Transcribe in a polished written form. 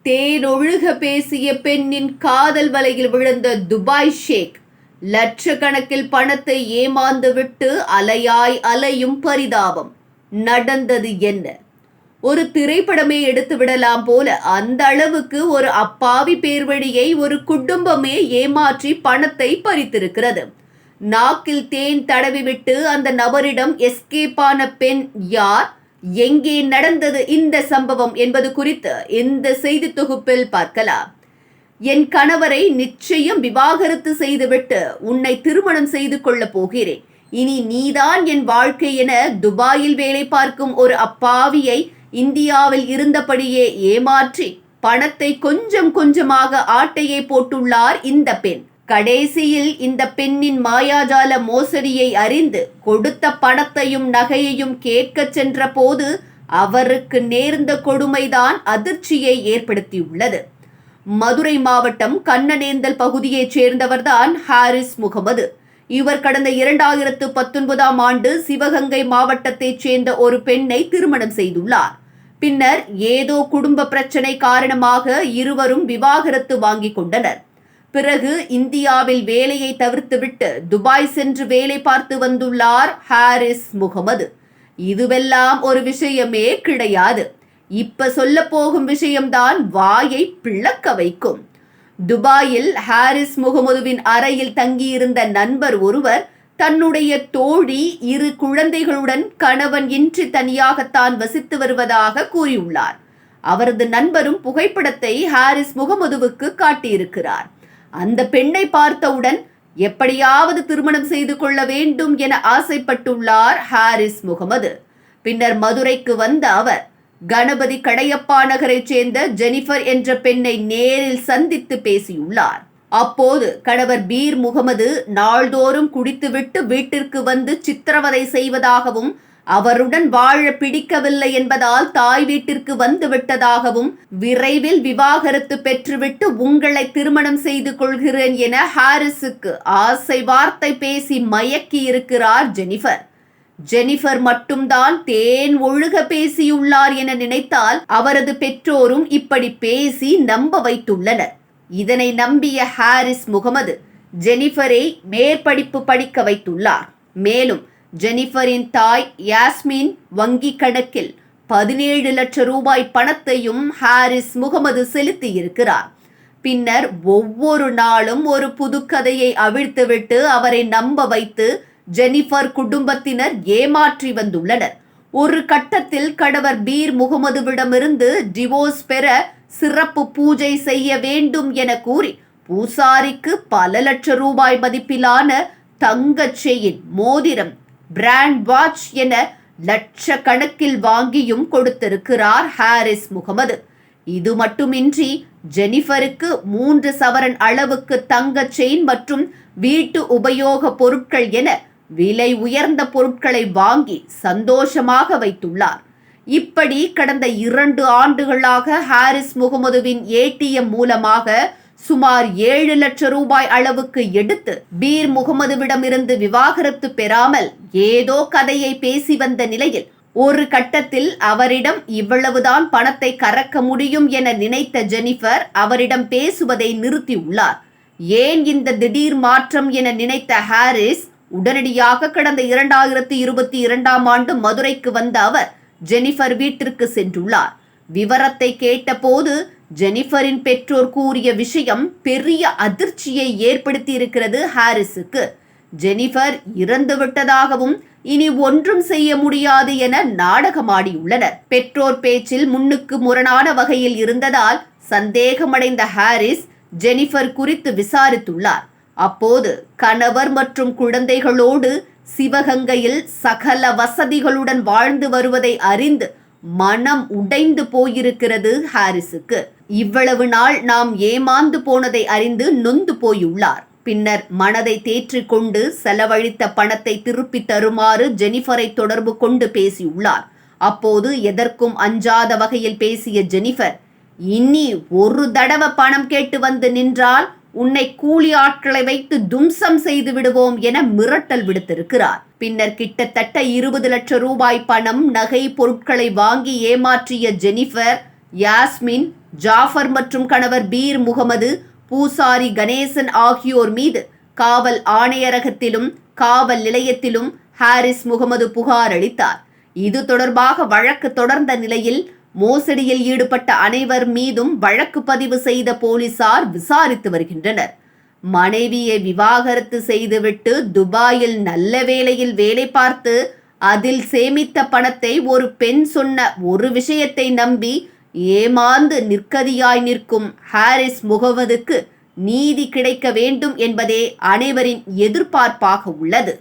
தேனொழுக பேசிய பெண்ணின் காதல் வலையில் விழுந்த துபாய் ஷேக் லட்சக்கணக்கில் பணத்தை ஏமாந்து விட்டு அலையாய் அலையும் பரிதாபம். நடந்தது என்ன? ஒரு திரைப்படமே எடுத்து விடலாம் போல அந்த அளவுக்கு ஒரு அப்பாவி பேர்வழியை ஒரு குடும்பமே ஏமாற்றி பணத்தை பறித்திருக்கிறது. நாக்கில் தேன் தடவிவிட்டு அந்த நபரிடம் எஸ்கேப்பான பெண் யார், எங்கே நடந்தது இந்த சம்பவம் என்பது குறித்து இந்த செய்தி தொகுப்பில் பார்க்கலாம். என் கணவரை நிச்சயம் விவாகரத்து செய்துவிட்டு உன்னை திருமணம் செய்து கொள்ளப் போகிறேன், இனி நீதான் என் வாழ்க்கை என துபாயில் வேலை பார்க்கும் ஒரு அப்பாவியை இந்தியாவில் இருந்தபடியே ஏமாற்றி பணத்தை கொஞ்சம் கொஞ்சமாக ஆட்டையை போட்டுள்ளார் இந்த பெண். கடைசியில் இந்த பெண்ணின் மாயாஜால மோசடியை அறிந்து கொடுத்த பணத்தையும் நகையையும் கேட்க சென்ற போது அவருக்கு நேர்ந்த கொடுமைதான் அதிர்ச்சியை ஏற்படுத்தியுள்ளது. மதுரை மாவட்டம் கண்ணனேந்தல் பகுதியைச் சேர்ந்தவர்தான் ஹாரிஸ் முகமது. இவர் கடந்த 2019ஆம் ஆண்டு சிவகங்கை மாவட்டத்தைச் சேர்ந்த ஒரு பெண்ணை திருமணம் செய்துள்ளார். பின்னர் ஏதோ குடும்ப பிரச்சனை காரணமாக இருவரும் விவாகரத்து வாங்கிக் கொண்டனர். பிறகு இந்தியாவில் வேலையை தவிர்த்துவிட்டு துபாய் சென்று வேலை பார்த்து வந்துள்ளார் ஹாரிஸ் முகமது. இதுவெல்லாம் ஒரு விஷயமே கிடையாது. இப்ப சொல்ல போகும் விஷயம்தான் வாயை பிளக்க வைக்கும். துபாயில் ஹாரிஸ் முகமதுவின் அறையில் தங்கியிருந்த நண்பர் ஒருவர் தன்னுடைய தோழி 2 குழந்தைகளுடன் கணவன் இன்றி தனியாகத்தான் வசித்து வருவதாக கூறியுள்ளார். அவரது நண்பரும் புகைப்படத்தை ஹாரிஸ் முகமதுவுக்கு காட்டியிருக்கிறார். அந்த பெண்ணை பார்த்தவுடன் எப்படியாவது திருமணம் செய்து கொள்ள வேண்டும் என ஆசைப்பட்டுள்ளார் ஹாரிஸ் முகமது. பின்னர் மதுரைக்கு வந்த அவர் கணபதி கடையப்பா நகரைச் சேர்ந்த ஜெனிஃபர் என்ற பெண்ணை நேரில் சந்தித்து பேசியுள்ளார். அப்போது கணவர் பீர் முகமது நாள்தோறும் குடித்துவிட்டு வீட்டிற்கு வந்து சித்திரவதை செய்வதாகவும் அவருடன் வாழ பிடிக்கவில்லை என்பதால் தாய் வீட்டிற்கு வந்து விட்டதாகவும் விரைவில் விவாகரத்து பெற்றுவிட்டு உங்களை திருமணம் செய்து கொள்கிறேன் என ஹாரிஸுக்கு ஆசை வார்த்தை பேசி மயக்கி இருக்கிறார் ஜெனிஃபர். ஜெனிஃபர் மட்டும்தான் தேன் ஒழுக பேசியுள்ளார் என நினைத்தால் அவரது பெற்றோரும் இப்படி பேசி நம்ப வைத்துள்ளனர். இதனை நம்பிய ஹாரிஸ் முகமது ஜெனிஃபரை மேற்படிப்பு படிக்க வைத்துள்ளார். மேலும் ஜெனிஃபரின் தாய் யாஸ்மின் வங்கி கணக்கில் 17 லட்சம் ரூபாய் பணத்தையும் ஹாரிஸ் முகமது செலுத்தி இருக்கிறார். பின்னர் ஒவ்வொரு நாளும் ஒரு புது கதையை அவிழ்த்துவிட்டு அவரை நம்ப வைத்து ஜெனிஃபர் குடும்பத்தினர் ஏமாற்றி வந்துள்ளனர். ஒரு கட்டத்தில் கணவர் பீர் முகமதுவிடமிருந்து டிவோர்ஸ் பெற சிறப்பு பூஜை செய்ய வேண்டும் என கூறி பூசாரிக்கு பல லட்சம் ரூபாய் மதிப்பிலான தங்க செயின், மோதிரம், பிராண்ட் வாட்ச் என லட்சக்கணக்கில் வாங்கியும் கொடுத்திருக்கிறார் ஹாரிஸ் முகமது. இது மட்டுமின்றி ஜெனிஃபருக்கு 3 சவரன் அளவுக்கு தங்க செயின் மற்றும் வீட்டு உபயோக பொருட்கள் என விலை உயர்ந்த பொருட்களை வாங்கி சந்தோஷமாக வைத்துள்ளார். இப்படி கடந்த 2 ஆண்டுகளாக ஹாரிஸ் முகமதுவின் ஏடிஎம் மூலமாக சுமார் 7 லட்சம் ரூபாய் அளவுக்கு எடுத்து பீர் முகமதுவிடமிருந்து விவாகரத்து பெறாமல் ஏதோ கதையை பேசி வந்த நிலையில் ஒரு கட்டத்தில் அவரிடம் இவ்வளவுதான் பணத்தை கறக்க முடியும் என நினைத்த ஜெனிஃபர் அவரிடம் பேசுவதை நிறுத்தியுள்ளார். ஏன் இந்த திடீர் மாற்றம் என நினைத்த ஹாரிஸ் உடனடியாக கடந்த 2022ஆம் ஆண்டு மதுரைக்கு வந்த அவர் ஜெனிஃபர் வீட்டிற்கு சென்றுள்ளார். விவரத்தை கேட்டபோது ஜெனிஃபரின் பெற்றோர் கூறிய விஷயம் பெரிய அதிர்ச்சியை ஏற்படுத்தி இருக்கிறது ஹாரிஸுக்கு. ஜெனிஃபர் இறந்து விட்டதாகவும் இனி ஒன்றும் செய்ய முடியாது என நாடகமாடியுள்ளனர். பெற்றோர் பேச்சில் முன்னுக்கு முரணான வகையில் இருந்ததால் சந்தேகமடைந்த ஹாரிஸ் ஜெனிஃபர் குறித்து விசாரித்துள்ளார். அப்போது கணவர் மற்றும் குழந்தைகளோடு சிவகங்கையில் சகல வசதிகளுடன் வாழ்ந்து வருவதை அறிந்து மனம் உடைந்து போயிருக்கிறது ஹாரிஸுக்கு. இவ்வளவு நாள் நாம் ஏமாந்து போனதை அறிந்து நொந்து போயுள்ளார். பின்னர் மனதை தேற்றிக் கொண்டு செலவழித்த பணத்தை திருப்பி தருமாறு ஜெனிஃபரை தொடர்பு கொண்டு பேசியுள்ளார். அப்போது எதற்கும் அஞ்சாத வகையில் பேசிய ஜெனிஃபர், இனி ஒரு தடவை பணம் கேட்டு வந்து நின்றால் உன்னை கூலி ஆட்களை வைத்து தும்சம் செய்து விடுவோம் என மிரட்டல் விடுத்திருக்கிறார். பின்னர் கிட்டத்தட்ட 20 லட்சம் ரூபாய் பணம், நகை, பொருட்களை வாங்கி ஏமாற்றிய ஜெனிஃபர், யாஸ்மின், ஜாஃபர் மற்றும் கணவர் பீர் முகமது, பூசாரி கணேசன் ஆகியோர் மீது காவல் ஆணையரகத்திலும் காவல் நிலையத்திலும் ஹாரிஸ் முகமது புகார் அளித்தார். இது தொடர்பாக வழக்கு தொடர்ந்த நிலையில் மோசடியில் ஈடுபட்ட அனைவர் மீதும் வழக்கு பதிவு செய்த போலீசார் விசாரித்து வருகின்றனர். மனைவியை விவாகரத்து செய்துவிட்டு துபாயில் நல்ல வேளையில் வேலை பார்த்து அதில் சேமித்த பணத்தை ஒரு பெண் சொன்ன ஒரு விஷயத்தை நம்பி ஏமாந்து நிற்கதியாய் நிற்கும் ஹாரிஸ் முகமதுக்கு நீதி கிடைக்க வேண்டும் என்பதே அனைவரின் எதிர்பார்ப்பாக உள்ளது.